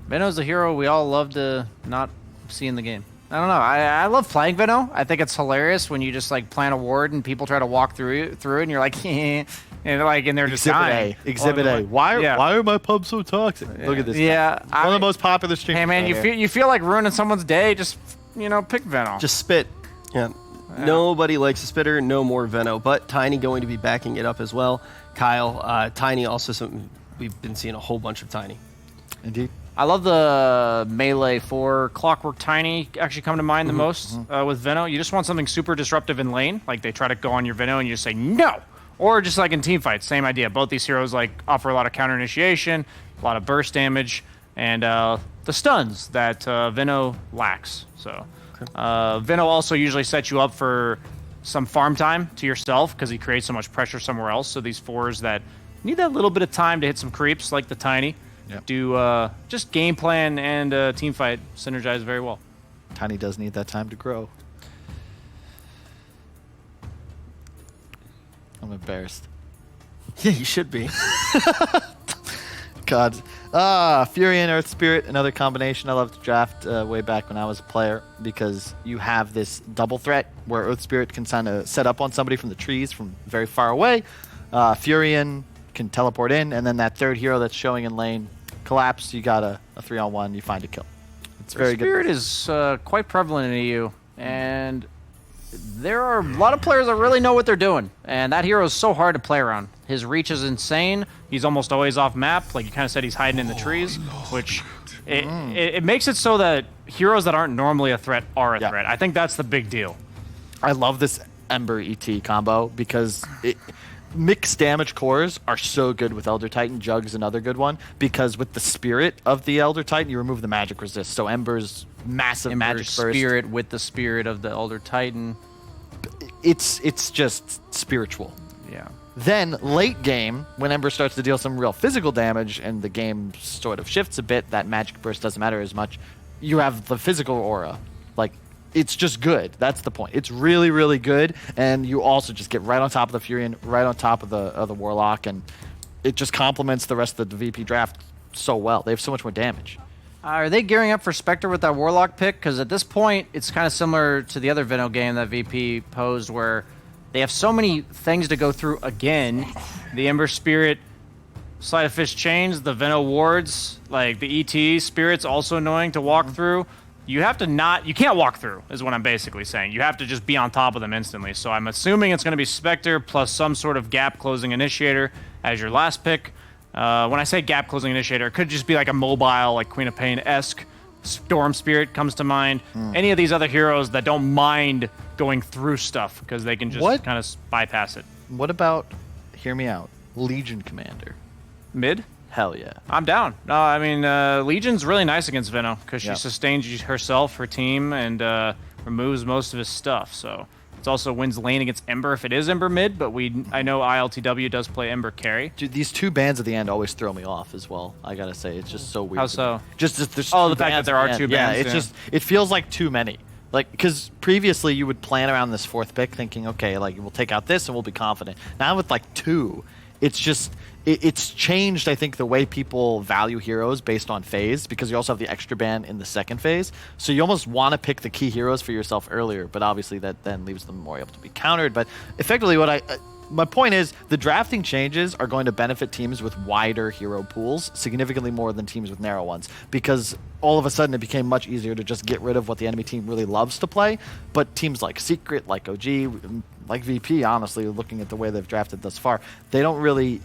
Veno's a hero we all love to not see in the game. I don't know. I love playing Veno. I think it's hilarious when you just like plant a ward and people try to walk through it and you're like, and they're just dying. Exhibit A. Why are my pubs so toxic? Look at this. Yeah, one of the most popular streams. Hey man, you feel like ruining someone's day? Just pick Veno. Just spit. Yeah. Nobody likes a spitter. No more Veno. But Tiny going to be backing it up as well. Kyle, Tiny also something we've been seeing a whole bunch of Tiny. Indeed. I love the melee for Clockwork Tiny actually come to mind the most with Veno. You just want something super disruptive in lane. Like they try to go on your Veno and you just say no. Or just like in team fights, same idea. Both these heroes like offer a lot of counter initiation, a lot of burst damage, and the stuns that Veno lacks. So Veno also usually sets you up for some farm time to yourself because he creates so much pressure somewhere else. So these fours that need that little bit of time to hit some creeps like the Tiny. Yep. Do just game plan and team fight synergize very well. Tiny does need that time to grow. I'm embarrassed. Yeah, you should be. God. Fury and Earth Spirit, another combination I loved to draft way back when I was a player because you have this double threat where Earth Spirit can kind of set up on somebody from the trees from very far away. Furion can teleport in, and then that third hero that's showing in lane collapse, you got a 3-on-1, you find a kill. It's very good. Spirit is quite prevalent in EU, and there are a lot of players that really know what they're doing, and that hero is so hard to play around. His reach is insane. He's almost always off map. Like you kind of said, he's hiding in the trees, which it makes it so that heroes that aren't normally a threat are a threat. I think that's the big deal. I love this Ember ET combo because mixed damage cores are so good with Elder Titan. Jug's another good one because with the spirit of the Elder Titan, you remove the magic resist. So Ember's massive magic burst. Spirit with the spirit of the Elder Titan. It's just spiritual. Yeah. Then late game, when Ember starts to deal some real physical damage and the game sort of shifts a bit, that magic burst doesn't matter as much. You have the physical aura. Like, it's just good. That's the point. It's really, really good, and you also just get right on top of the Fury and right on top of the Warlock, and it just complements the rest of the VP draft so well. They have so much more damage. Are they gearing up for Spectre with that Warlock pick? Because at this point, it's kind of similar to the other Veno game that VP posed, where they have so many things to go through again. The Ember Spirit, Sleight of Fist Chains, the Veno Wards, like the ET Spirit's also annoying to walk through. You have to you can't walk through, is what I'm basically saying. You have to just be on top of them instantly. So I'm assuming it's going to be Spectre plus some sort of gap-closing initiator as your last pick. When I say gap-closing initiator, it could just be like a mobile, like Queen of Pain-esque. Storm Spirit comes to mind. Any of these other heroes that don't mind going through stuff because they can just kind of bypass it. What about, hear me out, Legion Commander? Mid? Hell yeah. I'm down. No, I mean, Legion's really nice against Veno because she sustains herself, her team, and removes most of his stuff. So it also wins lane against Ember if it is Ember mid, but I know ILTW does play Ember carry. Dude, these two bans at the end always throw me off as well. I gotta say, it's just so weird. How so? Just there's the fact that there are two bans. Yeah, it feels like too many. Like, because previously you would plan around this fourth pick thinking, okay, like we'll take out this and we'll be confident. Now with like two, it's just it's changed, I think, the way people value heroes based on phase, because you also have the extra ban in the second phase. So you almost want to pick the key heroes for yourself earlier, but obviously that then leaves them more able to be countered. But effectively, my point is the drafting changes are going to benefit teams with wider hero pools significantly more than teams with narrow ones, because all of a sudden it became much easier to just get rid of what the enemy team really loves to play. But teams like Secret, like OG, like VP, honestly, looking at the way they've drafted thus far, they don't really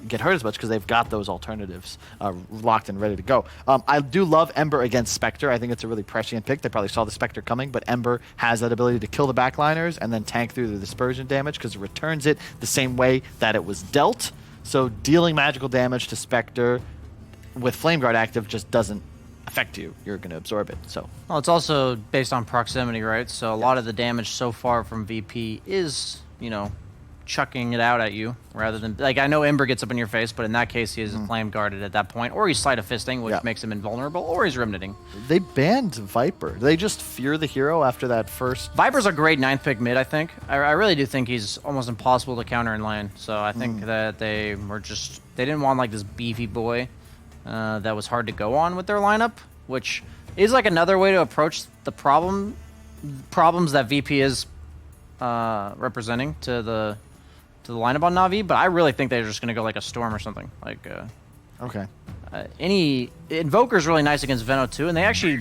get hurt as much because they've got those alternatives locked and ready to go. I do love Ember against Spectre. I think it's a really prescient pick. They probably saw the Spectre coming, but Ember has that ability to kill the backliners and then tank through the dispersion damage because it returns it the same way that it was dealt. So dealing magical damage to Spectre with Flame Guard active just doesn't affect you. You're going to absorb it. So well, it's also based on proximity, right? So a lot of the damage so far from VP is, chucking it out at you rather than, like, I know Ember gets up in your face, but in that case he is flame guarded at that point, or he's Sleight of Fisting, which makes him invulnerable, or he's Remnanting. They banned Viper. Do they just fear the hero after that first? Viper's a great 9th pick mid, I think. I really do think he's almost impossible to counter in lane. So I think that they didn't want like this beefy boy that was hard to go on with their lineup, which is like another way to approach the problems that VP is representing to the lineup on NaVi. But I really think they're just going to go like a Storm or something. Like Okay. any Invoker's really nice against Veno too, and they actually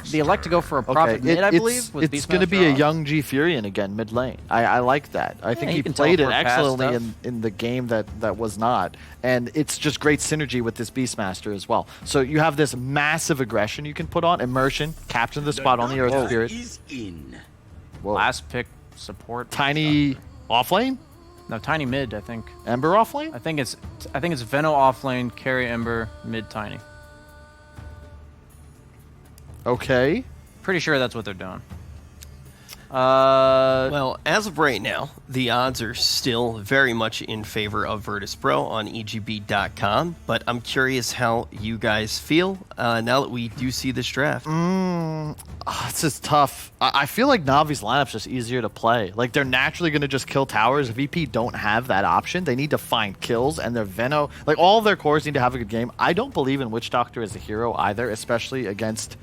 they elect to go for a Prophet mid, I believe. With It's going to be a young G Furion again mid lane. I like that. I think he played it excellently in the game that was not, and it's just great synergy with this Beastmaster as well. So you have this massive aggression you can put on immersion, capture the spot on the Earth Spirit. Whoa. Last pick support. Tiny off lane. No, Tiny mid, I think. Ember off lane? I think it's Veno off lane, carry Ember, mid Tiny. Okay. Pretty sure that's what they're doing. Well, as of right now, the odds are still very much in favor of Virtus.pro on EGB.com, but I'm curious how you guys feel now that we do see this draft. It's just tough. I feel like Navi's lineup's just easier to play. Like, they're naturally going to just kill towers. VP don't have that option. They need to find kills, and their Veno, like, all of their cores need to have a good game. I don't believe in Witch Doctor as a hero either, especially against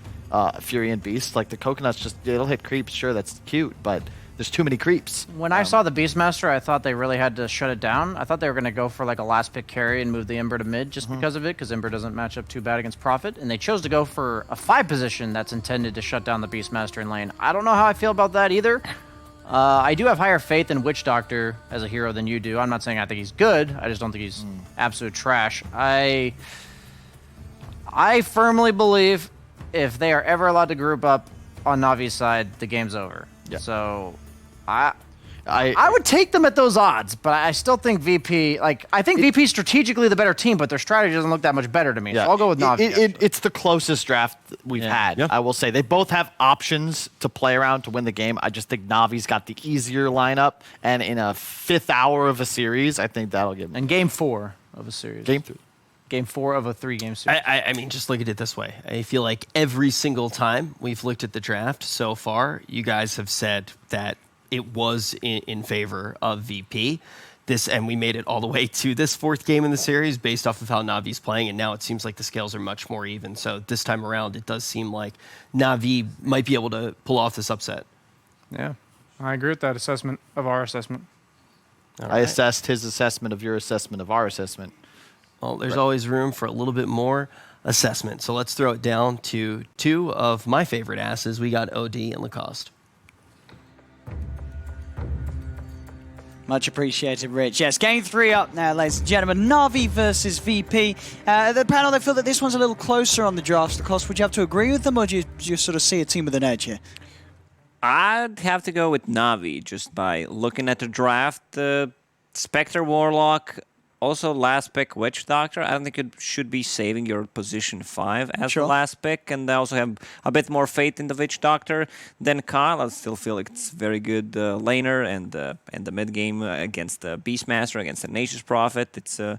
Fury and Beast. Like, the coconuts just, it'll hit creeps. Sure, that's cute, but there's too many creeps. When I saw the Beastmaster, I thought they really had to shut it down. I thought they were going to go for like a last pick carry and move the Ember to mid just because of it, because Ember doesn't match up too bad against Prophet. And they chose to go for a 5 position that's intended to shut down the Beastmaster in lane. I don't know how I feel about that either. I do have higher faith in Witch Doctor as a hero than you do. I'm not saying I think he's good. I just don't think he's absolute trash. I firmly believe if they are ever allowed to group up on Navi's side, the game's over. Yeah. So I would take them at those odds, but I still think VP, like, I think VP's strategically the better team, but their strategy doesn't look that much better to me. Yeah. So I'll go with Navi. It's the closest draft we've had, I will say. They both have options to play around to win the game. I just think Navi's got the easier lineup, and in a 5th hour of a series, I think that'll give them. And game 4 of a series. Game 4 of a 3-game series. I mean, just look at it this way. I feel like every single time we've looked at the draft so far, you guys have said that it was in favor of VP. And we made it all the way to this 4th game in the series based off of how Navi's playing, and now it seems like the scales are much more even. So this time around, it does seem like Navi might be able to pull off this upset. Yeah, I agree with that assessment of our assessment. I assessed his assessment of your assessment of our assessment. Well, there's always room for a little bit more assessment. So let's throw it down to 2 of my favorite asses. We got OD and Lacoste. Much appreciated, Rich. Yes, game 3 up now, ladies and gentlemen. NaVi versus VP. The panel, they feel that this one's a little closer on the drafts. Lacoste, would you have to agree with them, or do you sort of see a team with an edge here? I'd have to go with NaVi just by looking at the draft. Spectre Warlock, also last pick Witch Doctor. I don't think you should be saving your position 5 as the last pick. And I also have a bit more faith in the Witch Doctor than Kyle. I still feel like it's very good laner and the mid game against the Beastmaster, against the Nature's Prophet. It's a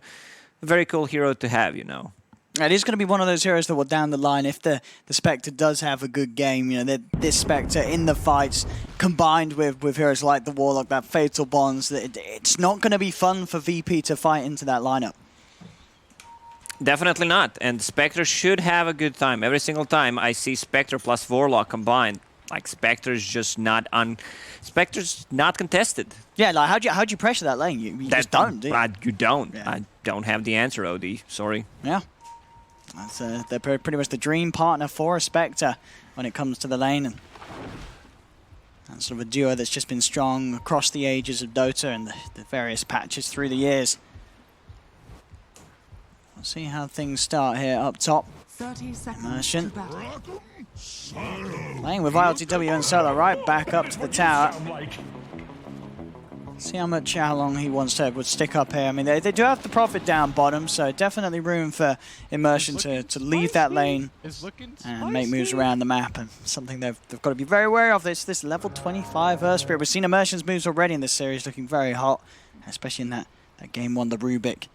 very cool hero to have, you know. It is going to be one of those heroes that will down the line, if the Spectre does have a good game, you know, this Spectre in the fights combined with heroes like the Warlock, that Fatal Bonds, it's not going to be fun for VP to fight into that lineup. Definitely not. And Spectre should have a good time. Every single time I see Spectre plus Warlock combined, like Spectre's just not Spectre's not contested. Yeah, like how'd you pressure that lane? You just don't, do you? You don't. Yeah. I don't have the answer, OD. Sorry. Yeah. They're pretty much the dream partner for a Spectre when it comes to the lane. And that's sort of a duo that's just been strong across the ages of Dota and the various patches through the years. We'll see how things start here up top. 30 seconds. Immersion. Playing with ILTW and Solo right back up to the tower. See how long he wants to would stick up here. I mean, they do have the Prophet down bottom, so definitely room for Immersion to leave that lane and make moves around the map. And something they've got to be very wary of. This level 25 Earth Spirit. We've seen Immersion's moves already in this series, looking very hot, especially in that game 1, the Rubik.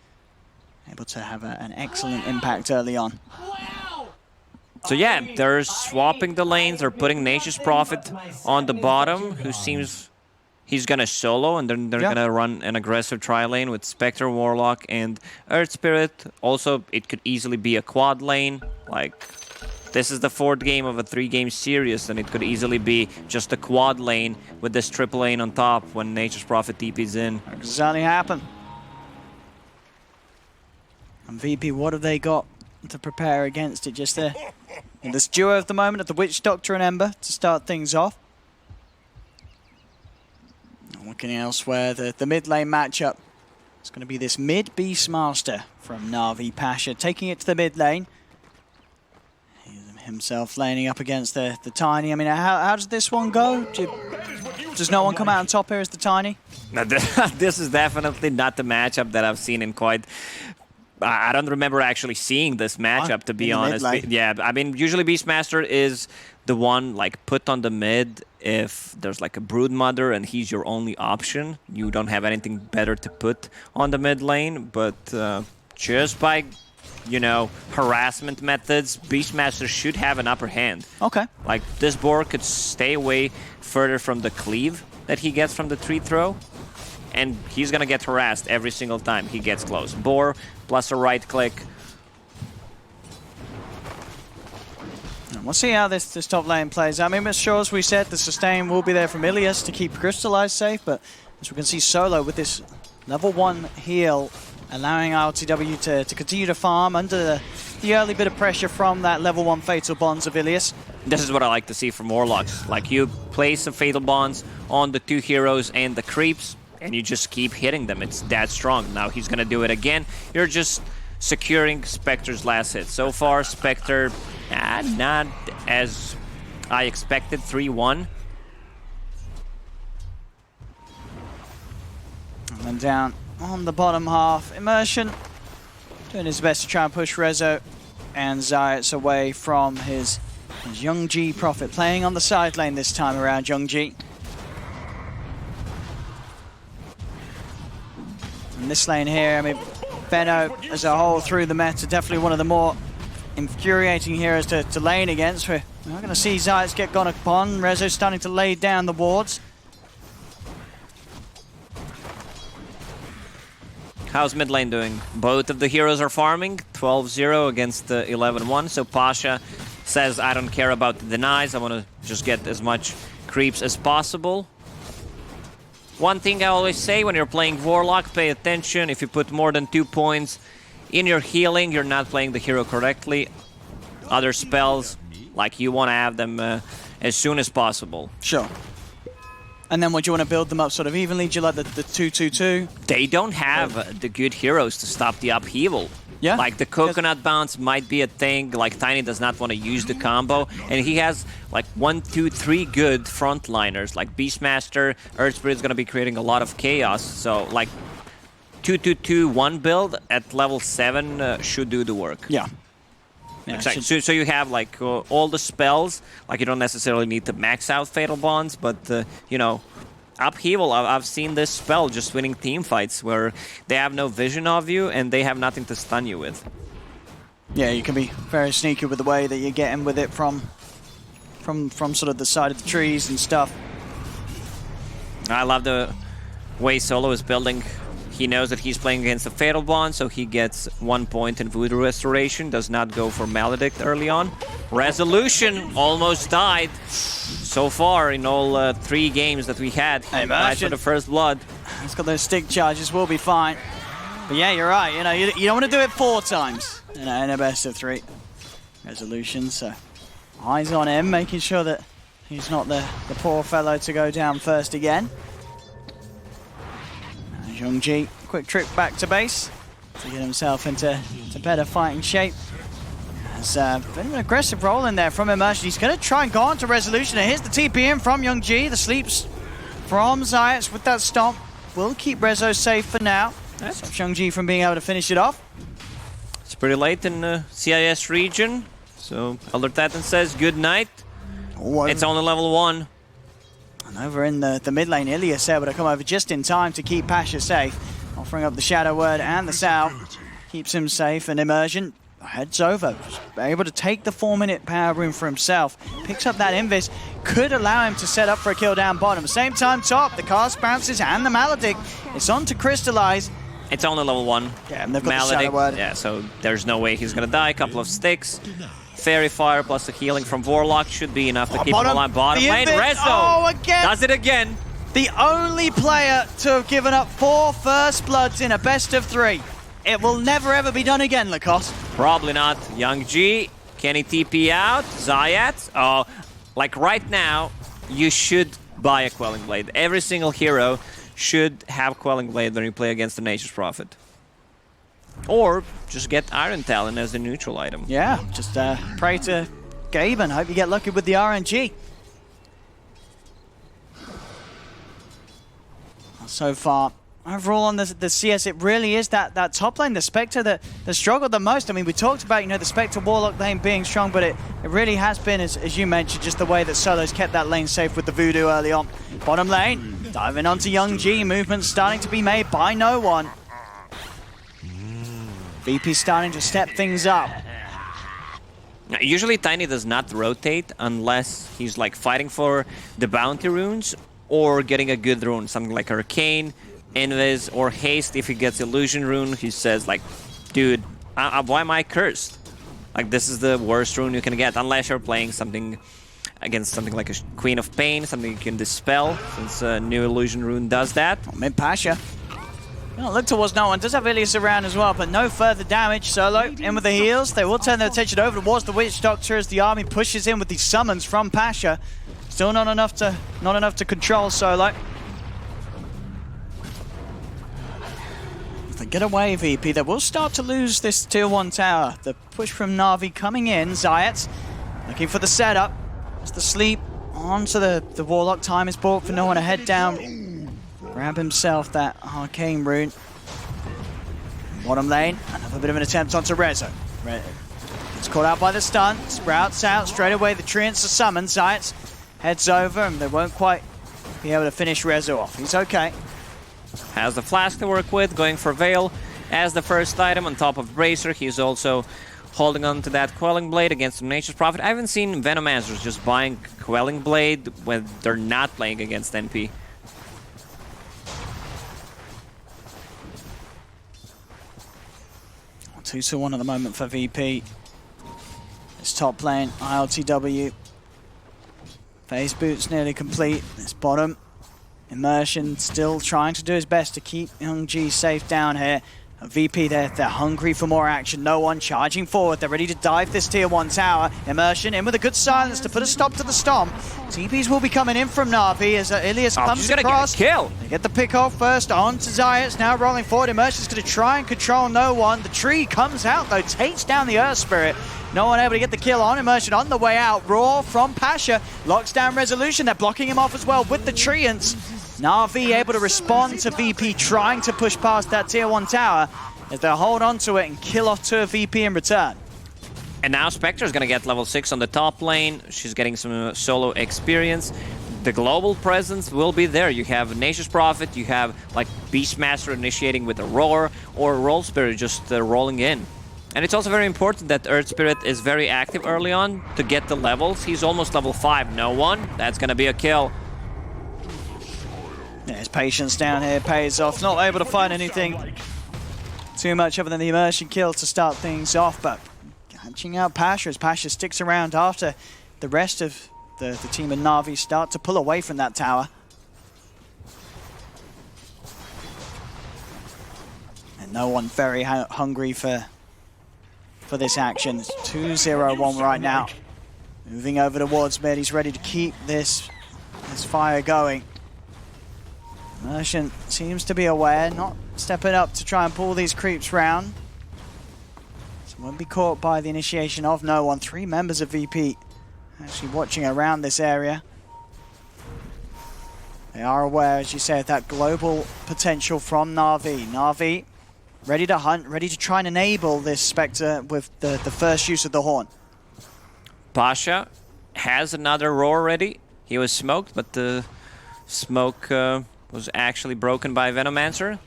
Able to have an excellent impact early on. So yeah, they're swapping the lanes. They're putting Nature's Prophet on the bottom, who seems he's gonna solo, and then they're gonna run an aggressive tri-lane with Spectre, Warlock, and Earth Spirit. Also, it could easily be a quad lane. Like, this is the 4th game of a 3-game series, and it could easily be just a quad lane with this triple lane on top when Nature's Prophet TP's in. Exactly happen. And VP, what have they got to prepare against it? Just in this duo at the moment of the Witch Doctor and Ember to start things off. Looking elsewhere, the mid lane matchup. It's going to be this mid Beastmaster from NaVi Pasha, taking it to the mid lane. He's himself laning up against the Tiny. I mean, how does this one go? Does no one come out on top here as the Tiny? Now, this is definitely not the matchup that I've seen in quite... I don't remember actually seeing this matchup, to be honest. Yeah, I mean, usually Beastmaster is the one like put on the mid if there's like a Broodmother and he's your only option. You don't have anything better to put on the mid lane, but just by, you know, harassment methods, Beastmaster should have an upper hand. Okay. Like, this boar could stay away further from the cleave that he gets from the tree throw, and he's gonna get harassed every single time he gets close. Boar plus a right click. And we'll see how this top lane plays. I mean, sure, as we said, the sustain will be there from Ilias to keep Crystallize safe, but as we can see, Solo with this level 1 heal, allowing RTW to continue to farm under the early bit of pressure from that level 1 Fatal Bonds of Ilias. This is what I like to see from Warlocks. Like, you place some Fatal Bonds on the 2 heroes and the creeps, and you just keep hitting them. It's that strong. Now he's gonna do it again. You're just securing Spectre's last hit. So far, Spectre, not as I expected, 3-1. And then down on the bottom half, Immersion doing his best to try and push Rezo and Zayats away from his Young G Prophet, playing on the side lane this time around, Young G. And this lane here, I mean, Benno as a whole through the meta, definitely one of the more infuriating heroes to lane against. We're not going to see Zayats get gone upon. Rezo starting to lay down the wards. How's mid lane doing? Both of the heroes are farming, 12-0 against 11-1, so Pasha says, I don't care about the denies, I want to just get as much creeps as possible. One thing I always say when you're playing Warlock, pay attention. If you put more than 2 points in your healing, you're not playing the hero correctly. Other spells, like, you want to have them as soon as possible. Sure. And then would you want to build them up sort of evenly? Do you like the 2-2-2? They don't have the good heroes to stop the upheaval. Yeah. Like, the coconut bounce might be a thing. Like, Tiny does not want to use the combo. And he has, like, 1, 2, 3 good frontliners. Like, Beastmaster, Earth Spirit is going to be creating a lot of chaos. So, like, 2-2-2-1 build at level 7 should do the work. Yeah. Exactly. So you have, like, all the spells. Like, you don't necessarily need to max out Fatal Bonds, but, you know, Upheaval, I've seen this spell just winning team fights where they have no vision of you and they have nothing to stun you with. Yeah, you can be very sneaky with the way that you're getting with it from sort of the side of the trees and stuff. I love the way Solo is building. He knows that he's playing against a Fatal Bond, so he gets 1 point in Voodoo Restoration, does not go for Maledict early on. Resolution almost died so far in all 3 games that we had. Died for the first blood. He's got those stick charges, will be fine. But yeah, you're right, you know, you don't want to do it 4 times in a best of 3. Resolution, so eyes on him, making sure that he's not the poor fellow to go down first again. Young G, quick trip back to base to get himself into better fighting shape. There's been an aggressive roll in there from Immersion. He's going to try and go on to Resolution. And here's the TP in from Young G. The sleeps from Zayats with that stomp will keep Rezo safe for now. Stops Young G from being able to finish it off. It's pretty late in the CIS region, so Elder Titan says good night. It's only level 1. And over in the mid lane, Ilias able to come over just in time to keep Pasha safe, offering up the Shadow Word and the Salve. Keeps him safe, and Immersion heads over, able to take the 4-minute power rune for himself, picks up that Invis, could allow him to set up for a kill down bottom. Same time top, the cast bounces and the Maledict. It's on to Crystallize. It's only level 1. Yeah, and they've got the Shadow Word. Yeah, so there's no way he's gonna die. A couple of sticks. Fairy Fire plus the healing from Warlock should be enough to keep him alive. Bottom lane, Rezo! Oh, again! Does it again! The only player to have given up 4 first bloods in a best of 3. It will never ever be done again, Lacoste. Probably not. Young G, can he TP out? Zayat? Oh, like right now, you should buy a Quelling Blade. Every single hero should have Quelling Blade when you play against the Nature's Prophet. Or just get Iron Talon as the neutral item. Yeah, just pray to Gaben. Hope you get lucky with the RNG. So far, overall on the CS, it really is that top lane, the Spectre that struggled the most. I mean, we talked about, the Spectre Warlock lane being strong, but it really has been, as you mentioned, just the way that Solo's kept that lane safe with the Voodoo early on. Bottom lane, diving onto Young G, movement starting to be made by no one. VP starting to step things up. Usually Tiny does not rotate unless he's like fighting for the bounty runes or getting a good rune, something like Arcane, Invis, or Haste. If he gets Illusion rune, he says like, dude, why am I cursed? Like, this is the worst rune you can get, unless you're playing something against something like a Queen of Pain, something you can dispel, since new Illusion rune does that. Mid Pasha. Look towards no one. Does have Ilias around as well, but no further damage. Solo in with the heals. They will turn their attention over towards the Witch Doctor as the army pushes in with these summons from Pasha. Still not enough to control Solo. If they get away, VP, they will start to lose this tier 1 tower. The push from Na'Vi coming in. Zayat looking for the setup. It's the sleep onto the Warlock. Time is bought for no one to head down. Grab himself that Arcane rune. Bottom lane, another bit of an attempt onto Rezo. It's caught out by the stun. Sprouts out straight away. The treants are summoned. Zayat heads over and they won't quite be able to finish Rezo off. He's okay. Has the flask to work with, going for Veil as the first item on top of Bracer. He's also holding on to that Quelling Blade against the Nature's Prophet. I haven't seen Venomancers just buying Quelling Blade when they're not playing against NP. 2-1 at the moment for VP. It's top lane, ILTW. Phase boots nearly complete. This bottom. Immersion still trying to do his best to keep Young G safe down here. VP, they're hungry for more action. No one charging forward. They're ready to dive this tier 1 tower. Immersion in with a good silence to put a stop to the stomp. TPs will be coming in from Na'Vi as Ilias comes across. Get a kill. They get the pick off first on to Zayat. Now rolling forward. Immersion's going to try and control no one. The tree comes out though, takes down the Earth Spirit. No one able to get the kill on Immersion on the way out. Roar from Pasha locks down Resolution. They're blocking him off as well with the treants. Na'Vi able to respond to VP trying to push past that tier 1 tower as they hold on to it and kill off 2 VP in return. And now Spectre's gonna get level 6 on the top lane. She's getting some solo experience. The global presence will be there. You have Nature's Prophet, you have like Beastmaster initiating with a Roar, or Roll Spirit just rolling in. And it's also very important that Earth Spirit is very active early on to get the levels. He's almost level 5. No one. That's gonna be a kill. Yeah, his patience down here pays off. Not able to find anything too much other than the immersion kill to start things off, but catching out Pasha as Pasha sticks around after the rest of the team in Na'Vi start to pull away from that tower. And no one very hungry for this action. It's 2-0-1 right now. Moving over towards mid, he's ready to keep this fire going. Immersion seems to be aware, not stepping up to try and pull these creeps round. So won't be caught by the initiation of no one. 3 members of VP actually watching around this area. They are aware, as you say, of that global potential from Na'Vi. Na'Vi ready to hunt, ready to try and enable this Spectre with the first use of the Horn. Pasha has another Roar ready. He was smoked, but the smoke was actually broken by Venomancer.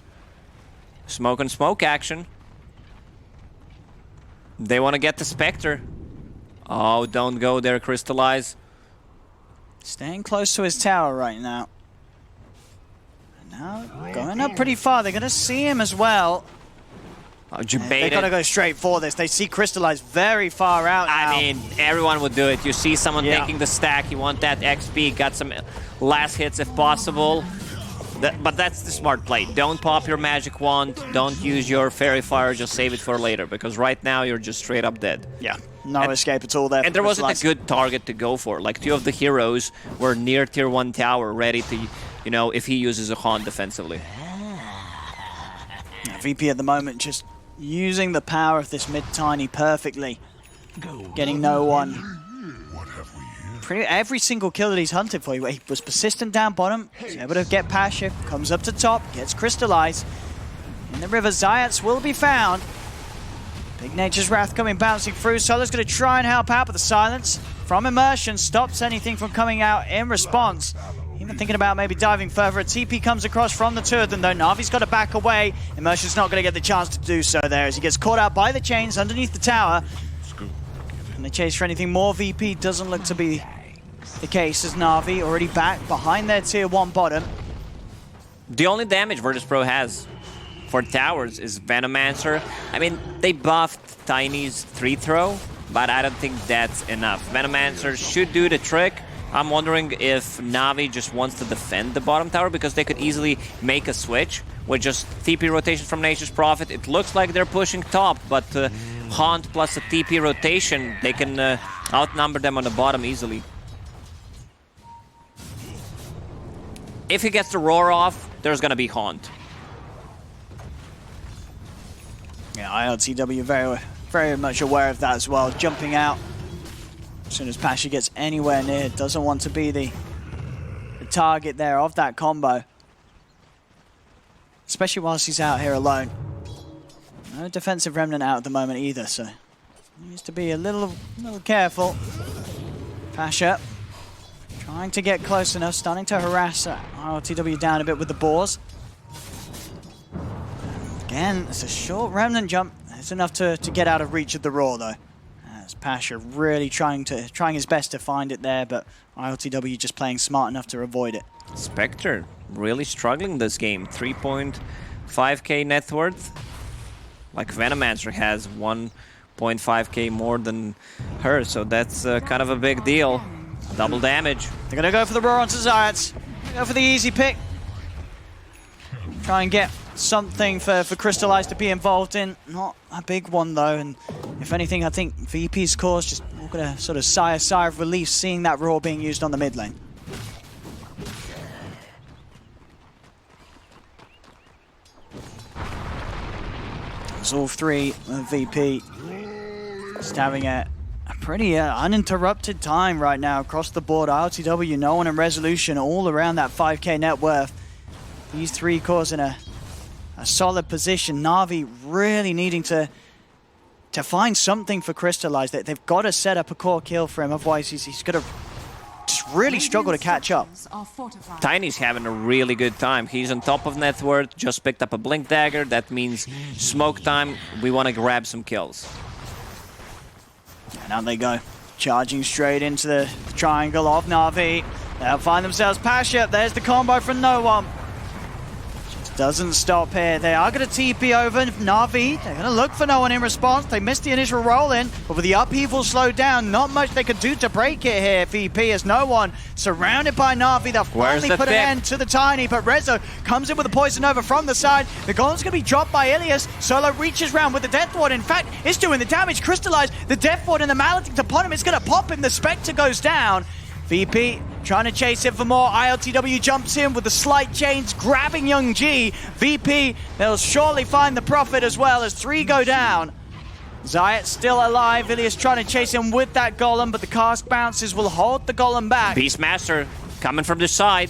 Smoke and smoke action. They want to get the Spectre. Oh, don't go there, Crystallize. Staying close to his tower right now. And now going up pretty far. They're going to see him as well. Oh, They got to go straight for this. They see Crystallize very far out now. I mean, everyone would do it. You see someone taking the stack, you want that XP, got some last hits if possible. But that's the smart play. Don't pop your magic wand, don't use your fairy fire, just save it for later, because right now you're just straight up dead. Yeah, no escape at all there. And there wasn't a good target to go for. Like, 2 of the heroes were near tier 1 tower, ready to, you know, if he uses a Haunt defensively. Yeah, VP at the moment just using the power of this mid-tiny perfectly. Getting no one. Every single kill that he's hunted for, he was persistent down bottom, he's able to get Pasha, comes up to top, gets Crystallized. In the river, Zayats will be found. Big Nature's Wrath coming bouncing through. Solo's going to try and help out, but the silence from Immersion stops anything from coming out in response. Even thinking about maybe diving further. A TP comes across from the 2 of them, though. Navi's got to back away. Immersion's not going to get the chance to do so there as he gets caught out by the chains underneath the tower. And they chase for anything more. VP doesn't look to be the case as Na'Vi already back behind their tier 1 bottom. The only damage Virtus.pro has for towers is Venomancer. I mean, they buffed Tiny's 3-throw, but I don't think that's enough. Venomancer should do the trick. I'm wondering if Na'Vi just wants to defend the bottom tower, because they could easily make a switch with just TP rotation from Nature's Prophet. It looks like they're pushing top, but Haunt plus a TP rotation, they can outnumber them on the bottom easily. If he gets the roar off, there's gonna be Haunt. Yeah, ILTW very much aware of that as well. Jumping out as soon as Pasha gets anywhere near. Doesn't want to be the target there of that combo. Especially whilst he's out here alone. No defensive remnant out at the moment either, so he needs to be a little careful. Pasha trying to get close enough, starting to harass ILTW down a bit with the boars. Again, it's a short remnant jump. It's enough to get out of reach of the roar, though. As Pasha really trying his best to find it there, but ILTW just playing smart enough to avoid it. Spectre really struggling this game. 3.5k net worth. Like Venomancer has 1.5k more than her, so that's kind of a big deal. Double damage. They're going to go for the roar onto Zayats. Go for the easy pick. Try and get something for Crystallize to be involved in. Not a big one, though. And if anything, I think VP's cause just going to sort of sigh a sigh of relief seeing that roar being used on the mid lane. It's all 3 of VP just having a pretty uninterrupted time right now across the board. ILTW, no one in resolution, all around that 5k net worth. These 3 cores in a solid position. Na'Vi really needing to find something for Crystallize. They've got to set up a core kill for him, otherwise he's going to just really struggle to catch up. Tiny's having a really good time. He's on top of net worth, just picked up a Blink Dagger. That means smoke time. We want to grab some kills. And out they go, charging straight into the triangle of Na'Vi. They'll find themselves Pasha. There's the combo from no one. Just doesn't stop here. They are going to TP over Na'Vi. They're going to look for no one in response. They missed the initial roll in, but with the upheaval slowed down, not much they could do to break it here. VP as no one surrounded by Na'Vi. They'll finally put an end to the Tiny, but Rezo comes in with a poison over from the side. The golem's going to be dropped by Ilias. Solo reaches round with the Death Ward. In fact, it's doing the damage. Crystallize the Death Ward and the Maledict upon him. It's going to pop him. The Spectre goes down. VP trying to chase him for more. ILTW jumps in with the slight chains, grabbing Young G. VP, they'll surely find the Prophet as well as 3 go down. Zayat still alive. Ilias trying to chase him with that Golem, but the cast bounces will hold the Golem back. Beastmaster coming from the side.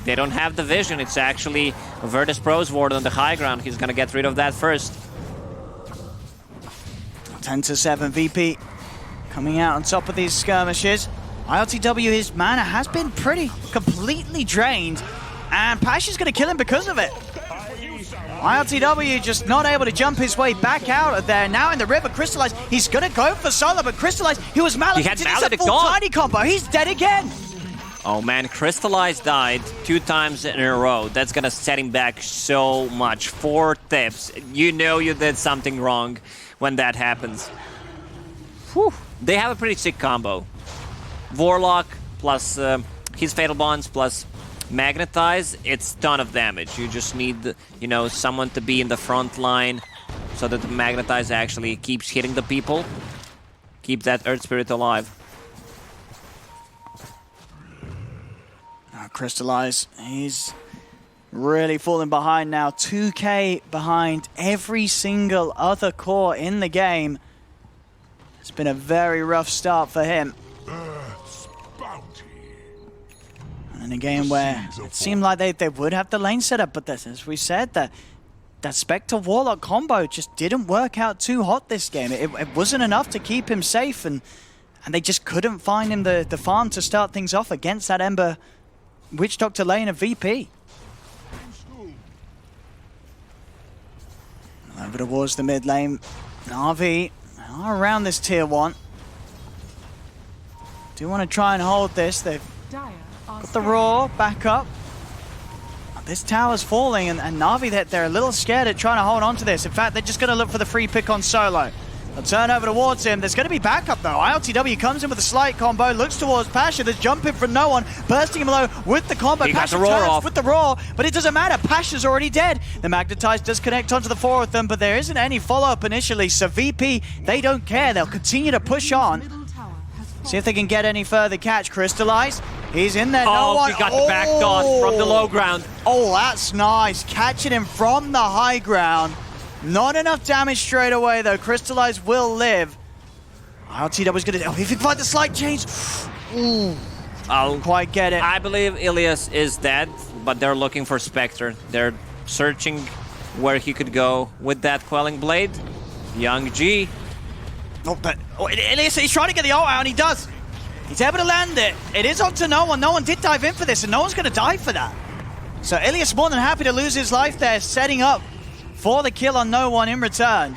They don't have the vision. It's actually Virtus.pro's ward on the high ground. He's going to get rid of that first. 10-7 VP coming out on top of these skirmishes. ILTW, his mana has been pretty completely drained, and Pasha's going to kill him because of it. ILTW just not able to jump his way back out of there. Now in the river, Crystallize, he's going to go for solo, but Crystallize, he was Maledict. He had It's a Maledict full gone. tiny combo. He's dead again. Oh man, Crystallize died 2 times in a row. That's gonna set him back so much. 4 tips. You know you did something wrong when that happens. Whew. They have a pretty sick combo. Warlock plus his Fatal Bonds plus Magnetize, it's ton of damage. You just need, you know, someone to be in the front line so that the Magnetize actually keeps hitting the people. Keep that Earth Spirit alive. Crystallize, he's really falling behind now. 2K behind every single other core in the game. It's been a very rough start for him. And in a game where it seemed like they would have the lane set up, but as we said, that Spectre Warlock combo just didn't work out too hot this game. It wasn't enough to keep him safe, and they just couldn't find him the farm to start things off against that Ember Witch Doctor lane of VP. Over towards the mid lane. NaVi are around this tier 1. Do want to try and hold this. They've got the Roar back up. This tower's falling, and NaVi, they're a little scared at trying to hold on to this. In fact, they're just going to look for the free pick on solo. They'll turn over towards him. There's going to be backup, though. ILTW comes in with a slight combo, looks towards Pasha. There's jumping from no one, bursting him low with the combo. He got Pasha the roar turns off. with the Roar, but it doesn't matter. Pasha's already dead. The Magnetize does connect onto the 4 of them, but there isn't any follow-up initially, so VP, they don't care. They'll continue to push on. See if they can get any further catch. Crystallize, he's in there, no one. He got the back dot from the low ground. Oh, that's nice. Catching him from the high ground. Not enough damage straight away, though. Crystallize will live. ILTW was going to... Oh, if he can find the slight change. Ooh. I'll Quite get it. I believe Ilias is dead, but they're looking for Spectre. They're searching where he could go with that Quelling Blade. Young G. Oh, but Ilias, he's trying to get the ult out, and he does. He's able to land it. It is onto no one. No one did dive in for this, and no one's going to die for that. So Ilias more than happy to lose his life there, setting up for the kill on no one in return.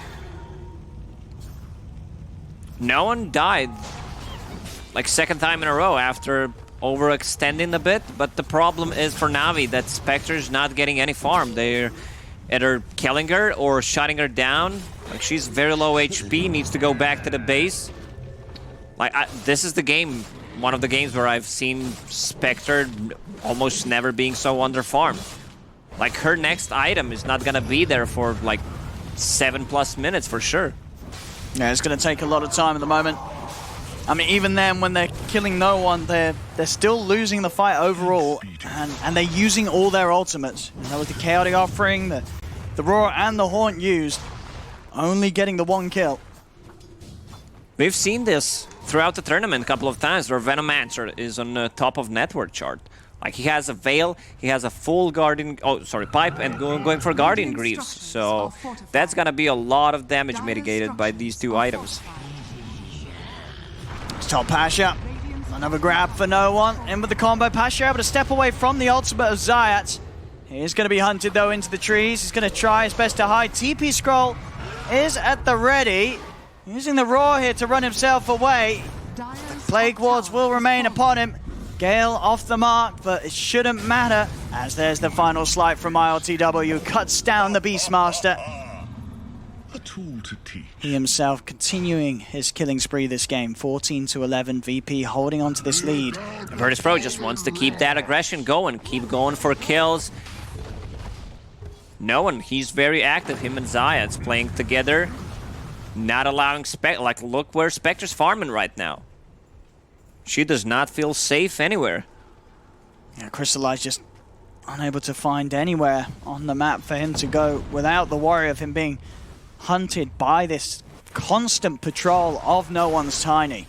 No one died like 2nd time in a row after overextending a bit, but the problem is for NaVi that Spectre's not getting any farm. They're either killing her or shutting her down. Like, she's very low HP, needs to go back to the base. Like, this is the game, one of the games where I've seen Spectre almost never being so under-farmed. Like, her next item is not gonna be there for like 7+ minutes for sure. Yeah, it's going to take a lot of time at the moment. I mean, even then, when they're killing no one, they're still losing the fight overall, and they're using all their ultimates. You know, with the Chaotic Offering, the Roar and the Haunt used, only getting the 1 kill. We've seen this throughout the tournament a couple of times where Venomancer is on the top of network chart. Like, he has a Veil, he has a full Guardian, Pipe, and going for Guardian Greaves. So that's gonna be a lot of damage mitigated by these 2 items. It's top Pasha. Another grab for no one. In with the combo. Pasha able to step away from the ultimate of Zayat. He's going to be hunted, though, into the trees. He's going to try his best to hide. TP Scroll is at the ready. Using the Roar here to run himself away. The Plague Wards will remain upon him. Gale off the mark, but it shouldn't matter, as there's the final slight from ILTW. Cuts down the Beastmaster. A tool to teach. He himself continuing his killing spree this game. 14-11, VP holding on to this lead. Virtus.pro just wants to keep that aggression going, keep going for kills. No one, he's very active, him and Zayat's playing together. Not allowing like, look where Spectre's farming right now. She does not feel safe anywhere. Yeah, Crystallize just unable to find anywhere on the map for him to go without the worry of him being hunted by this constant patrol of no one's Tiny.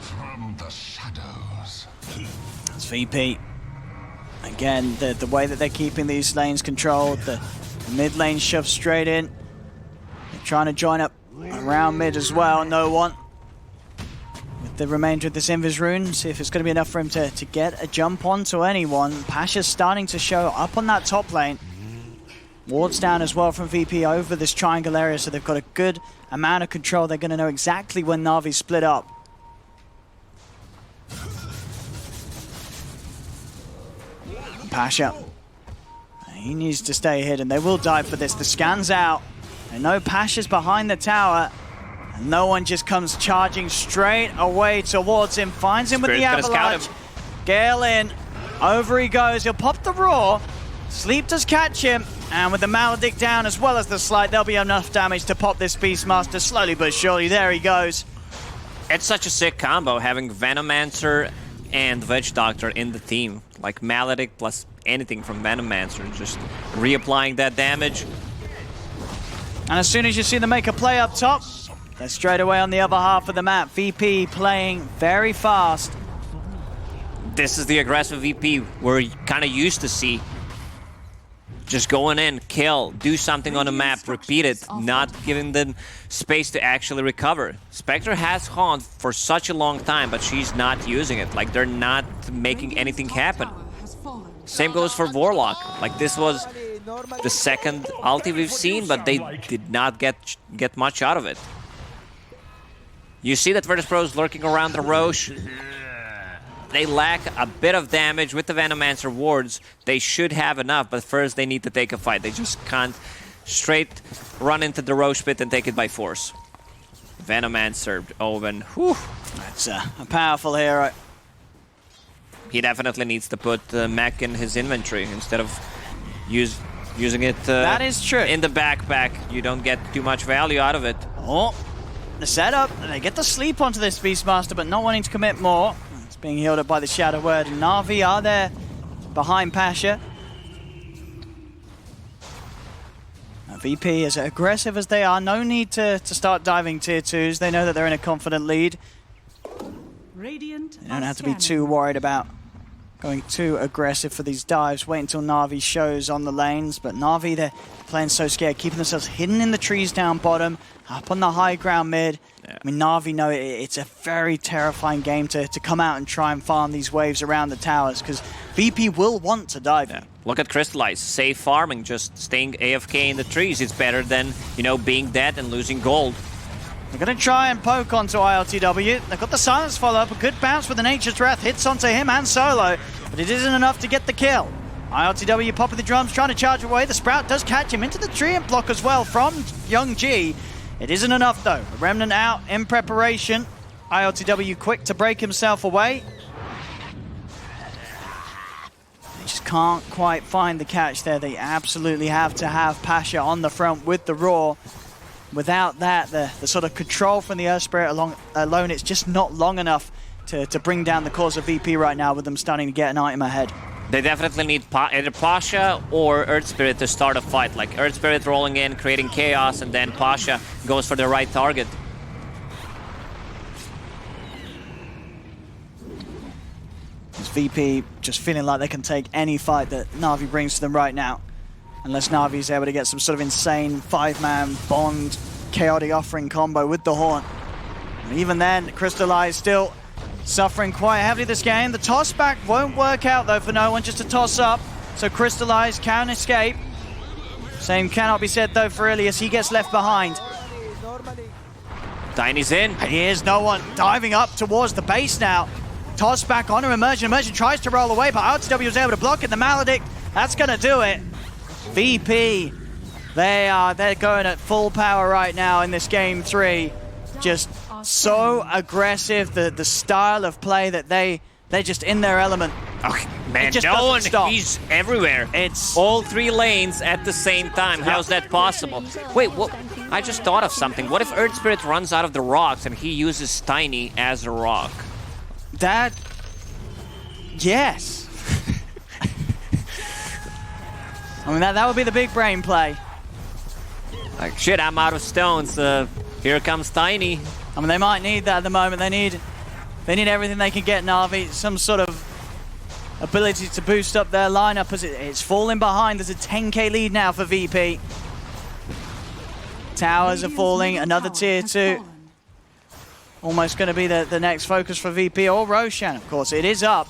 From the shadows. That's VP. Again, the way that they're keeping these lanes controlled, the mid lane shoved straight in. They're trying to join up around mid as well, no one. With the remainder of this Invis rune, see if it's going to be enough for him to get a jump onto anyone. Pasha's starting to show up on that top lane. Wards down as well from VP over this triangle area, so they've got a good amount of control. They're going to know exactly when NaVi split up. Pasha, he needs to stay hidden. They will die for this. The scan's out. They know Pasha's behind the tower. And no one just comes charging straight away towards him. Finds him with the avalanche. Gale in. Over he goes. He'll pop the roar. Sleep does catch him. And with the Maledict down as well as the Slight, there'll be enough damage to pop this Beastmaster slowly but surely. There he goes. It's such a sick combo having Venomancer and Witch Doctor in the team. Like Maledict plus anything from Venomancer. Just reapplying that damage. And as soon as you see them make a play up top, they're straight away on the other half of the map. VP playing very fast. This is the aggressive VP we're kind of used to see. Just going in, kill, do something on the map, repeat it, not giving them space to actually recover. Spectre has Haunt for such a long time, but she's not using it. Like, they're not making anything happen. Same goes for Warlock. Like, this was the second ulti we've seen, but they did not get much out of it. You see that Virtus.pro is lurking around the Roche. They lack a bit of damage with the Venomancer wards. They should have enough, but first they need to take a fight. They just can't straight run into the Roche pit and take it by force. Venomancer, Owen, whew. That's a powerful hero. He definitely needs to put mech in his inventory instead of using it that is true. In the backpack. You don't get too much value out of it. Oh, the setup. They get the sleep onto this Beastmaster, but not wanting to commit more. It's being healed up by the Shadow Word. And NaVi are there behind Pasha. Now, VP, as aggressive as they are, no need to start diving tier 2s. They know that they're in a confident lead. They don't have to be too worried about going too aggressive for these dives. Wait until NaVi shows on the lanes. But NaVi, they're playing so scared, keeping themselves hidden in the trees down bottom, up on the high ground mid. Yeah. I mean, NaVi know it's a very terrifying game to come out and try and farm these waves around the towers, because VP will want to dive. Yeah. Look at Crystallize. Safe farming, just staying AFK in the trees. It's better than, you know, being dead and losing gold. They're going to try and poke onto ILTW. They've got the silence follow-up. A good bounce with the Nature's Wrath. Hits onto him and Solo, but it isn't enough to get the kill. ILTW popping the drums, trying to charge away. The Sprout does catch him into the treant block as well from Young G. It isn't enough though. A Remnant out in preparation. ILTW quick to break himself away. They just can't quite find the catch there. They absolutely have to have Pasha on the front with the Roar. Without that, the sort of control from the Earth Spirit alone, it's just not long enough to bring down the cause of VP right now, with them starting to get an item ahead. They definitely need either Pasha or Earth Spirit to start a fight. Like Earth Spirit rolling in, creating chaos, and then Pasha goes for the right target. It's VP just feeling like they can take any fight that NaVi brings to them right now. Unless NaVi is able to get some sort of insane 5-man bond chaotic offering combo with the Haunt. And even then, Crystallize still suffering quite heavily this game. The toss back won't work out though for no one, just a toss up. So Crystallize can escape. Same cannot be said though for Ilias. He gets left behind. Tiny's in. And here's no one diving up towards the base now. Toss back onto Immersion. Immersion tries to roll away, but RTW was able to block it. The Maledict, that's gonna do it. VP, they're going at full power right now in this game 3. Just so aggressive, the style of play that they're just in their element. Okay, man, just no one, stop. He's everywhere. It's all 3 lanes at the same time. How's that possible? Wait, what? I just thought of something. What if Earth Spirit runs out of the rocks and he uses Tiny as a rock? That, yes. I mean, that would be the big brain play. Like, shit, I'm out of stones. Here comes Tiny. I mean, they might need that at the moment. They need everything they can get, NaVi. Some sort of ability to boost up their lineup as it's falling behind. There's a 10k lead now for VP. Towers are falling. Another tier 2. almost going to be the next focus for VP or Roshan. Of course, it is up.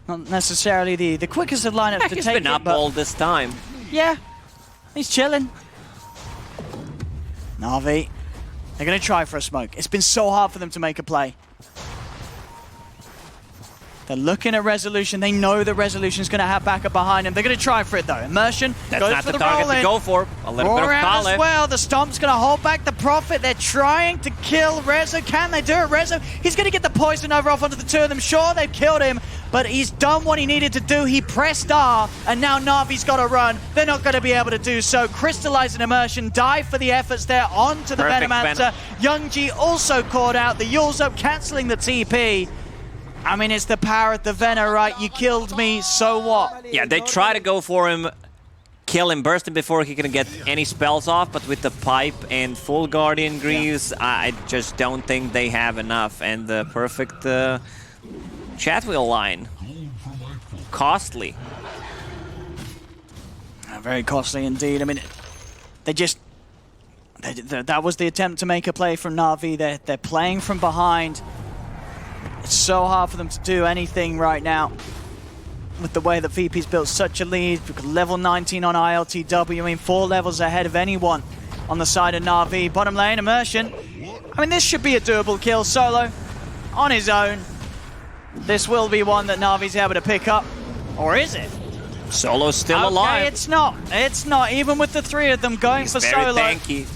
Not necessarily the quickest of lineups to He's take been up all this time. Yeah, he's chilling. NaVi, they're going to try for a smoke. It's been so hard for them to make a play. They're looking at Resolution. They know the Resolution's going to have backup behind him. They're going to try for it, though. Immersion That's goes not for the the target roll-in. to go for. A little bit of Around Kale. as well. The Stomp's going to hold back the Prophet. They're trying to kill Rezo. Can they do it? Rezo, he's going to get the poison over off onto the two of them. Sure, they've killed him, but he's done what he needed to do. He pressed R, and now Navi's got to run. They're not going to be able to do so. Crystallize and Immersion dive for the efforts there onto the Perfect Venomancer. Youngji also caught out. The Yule's up, cancelling the TP. I mean, it's the power of the Venom, right? You killed me, so what? Yeah, they try to go for him, kill him, burst him before he can get any spells off, but with the pipe and full Guardian Greaves, I just don't think they have enough. And the perfect chat wheel line. Costly. Very costly indeed. I mean, that was the attempt to make a play from Na'Vi. They're playing from behind. It's so hard for them to do anything right now with the way that VP's built such a lead. Level 19 on ILTW. I mean, 4 levels ahead of anyone on the side of Na'Vi. Bottom lane, Immersion. I mean, this should be a doable kill. Solo on his own. This will be one that Na'Vi's able to pick up. Or is it? Solo's still Okay, alive. it's not. It's not. Even with the 3 of them going He's for very Solo. tanky.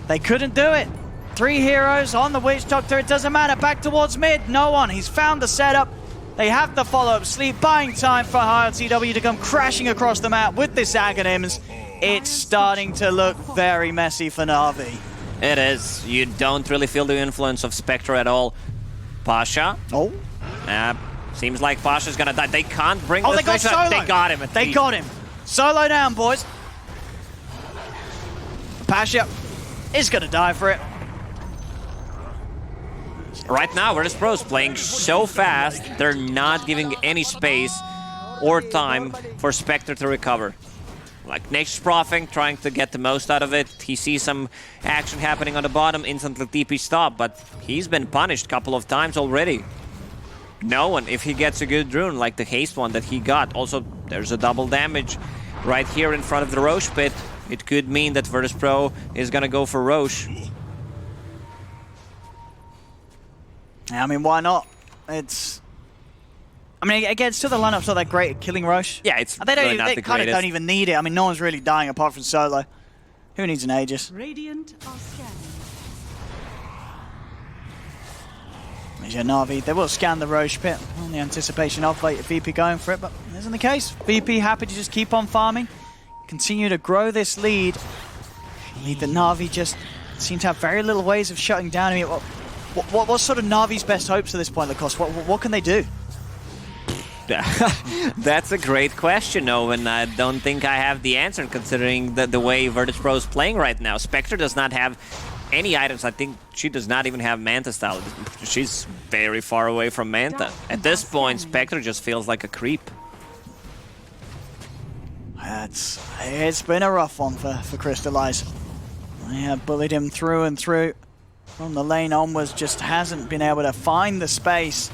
They couldn't do it. 3 heroes on the Witch Doctor. It doesn't matter. Back towards mid. No one. He's found the setup. They have the follow-up sleep, buying time for ILTW to come crashing across the map with this Aghanims. It's starting to look very messy for Na'Vi. It is. You don't really feel the influence of Spectre at all. Pasha. Oh. Seems like Pasha's gonna die. They can't bring Oh, the they got Spectre up. Solo. They got him. They got him. Solo down, boys. Pasha is going to die for it. Right now, Virtus.pro's playing so fast, they're not giving any space or time for Spectre to recover. Like, Nature's Proffing, trying to get the most out of it. He sees some action happening on the bottom, instantly TP stop, but he's been punished a couple of times already. No one, if he gets a good rune, like the haste one that he got. Also, there's a double damage right here in front of the Roche pit. It could mean that Virtus.pro is gonna go for Roche. I mean, why not? It's... I mean, again, still the lineup's not that great at killing Roche. Yeah, it's They really not the kind of greatest. don't even need it. I mean, no one's really dying apart from Solo. Who needs an Aegis? Radiant are scanning. Yeah, Na'Vi, they will scan the Roche pit on the anticipation of VP going for it, but it isn't the case. VP happy to just keep on farming, continue to grow this lead. A lead that Na'Vi just seem to have very little ways of shutting down. I mean, what's sort of Na'Vi's best hopes at this point, Lacoste? What can they do? That's a great question, Owen. I don't think I have the answer, considering the way Virtus.pro is playing right now. Spectre does not have any items. I think she does not even have Manta style. She's very far away from Manta. At this point, Spectre just feels like a creep. It's been a rough one for Crystallize. They have bullied him through and through. From the lane onwards, just hasn't been able to find the space.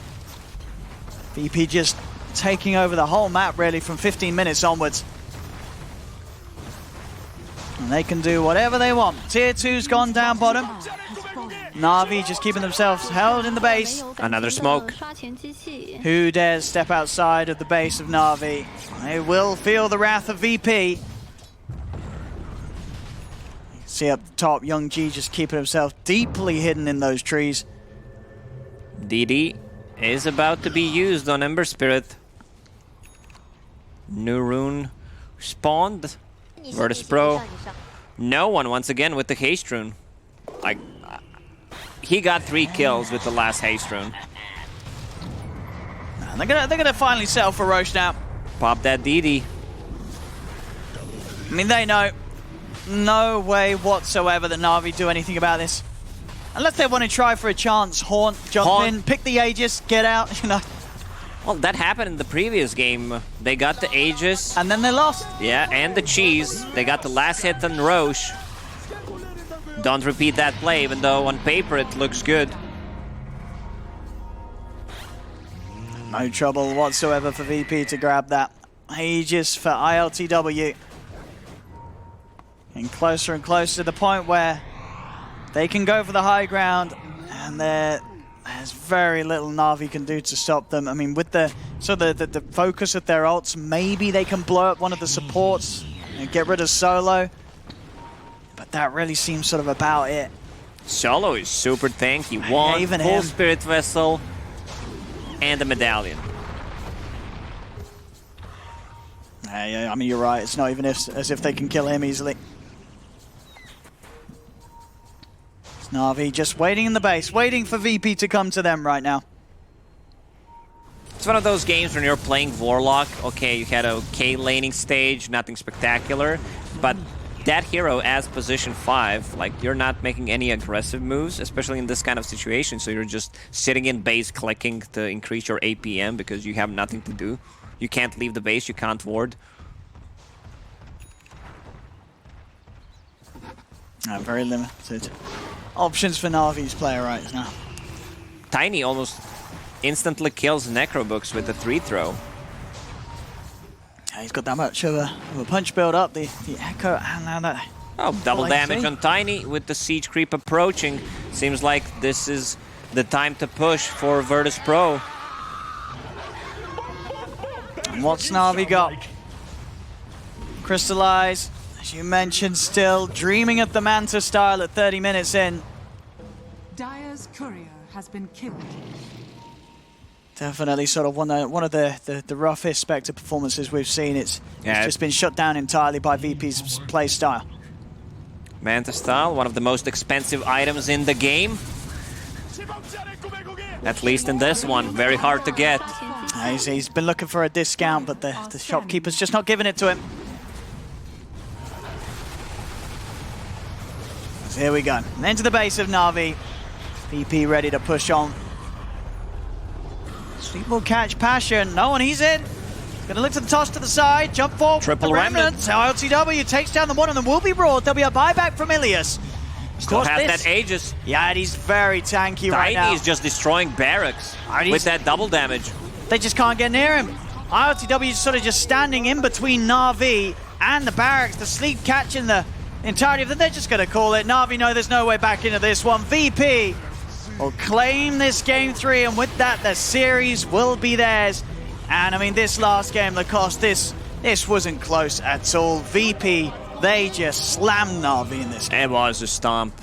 VP just taking over the whole map, really, from 15 minutes onwards. And they can do whatever they want. Tier 2's gone down bottom. Na'Vi just keeping themselves held in the base. Another smoke. Who dares step outside of the base of Na'Vi? They will feel the wrath of VP. See up the top, Young G just keeping himself deeply hidden in those trees. DD is about to be used on Ember Spirit. New rune spawned. Virtus.pro. No one once again with the haste rune. Like, he got 3 kills with the last haste rune. And they're gonna finally settle for Roche now. Pop that DD. I mean, they know. No way whatsoever that Na'Vi do anything about this. Unless they want to try for a chance. Haunt, jump in, pick the Aegis, get out, you know. Well, that happened in the previous game. They got the Aegis. And then they lost. Yeah, and the cheese. They got the last hit on Roche. Don't repeat that play, even though on paper it looks good. No trouble whatsoever for VP to grab that. Aegis for ILTW. Getting closer and closer to the point where they can go for the high ground, and there's very little NaVi can do to stop them. I mean, with the focus of their ults, maybe they can blow up one of the supports and get rid of Solo. But that really seems sort of about it. Solo is super tanky. One even full him. Spirit Vessel and a Medallion. Yeah, I mean, you're right. It's not even as if they can kill him easily. It's NaVi just waiting in the base, waiting for VP to come to them right now. It's one of those games when you're playing Warlock. Okay, you had a okay laning stage, nothing spectacular, but that hero as position 5, like, you're not making any aggressive moves, especially in this kind of situation, so you're just sitting in base clicking to increase your APM because you have nothing to do. You can't leave the base, you can't ward. Very limited options for Navi's player right now. Tiny almost instantly kills Necrobooks with the 3-throw. Yeah, he's got that much of a punch build up, the Echo, and now that... Oh, double damage on Tiny with the siege creep approaching. Seems like this is the time to push for Virtus.pro. And what's NaVi got? Crystallize, as you mentioned, still dreaming of the Manta style at 30 minutes in. Dire's courier has been killed. Definitely sort of one of the roughest Spectre performances we've seen. It's just been shut down entirely by VP's play style. Manta style, one of the most expensive items in the game. At least in this one, very hard to get. He's been looking for a discount, but the shopkeeper's just not giving it to him. So here we go. Into the base of NaVi. VP ready to push on. Sleep will catch Passion. No one, he's in. Gonna look to the toss to the side, jump forward. Triple the remnant. ILTW takes down the one of them. Will be brought. There'll be a buyback from Ilias. Of Still course, has that Aegis. Yeah, and he's very tanky right now. Tiny is just destroying barracks with that double damage. They just can't get near him. ILTW is sort of just standing in between NaVi and the barracks. The sleep catching the entirety of them. They're just going to call it. NaVi know there's no way back into this one. VP will claim this game 3, and with that, the series will be theirs. And I mean, this last game, Lacoste, this wasn't close at all. VP, they just slammed NaVi in this game. It was a stomp.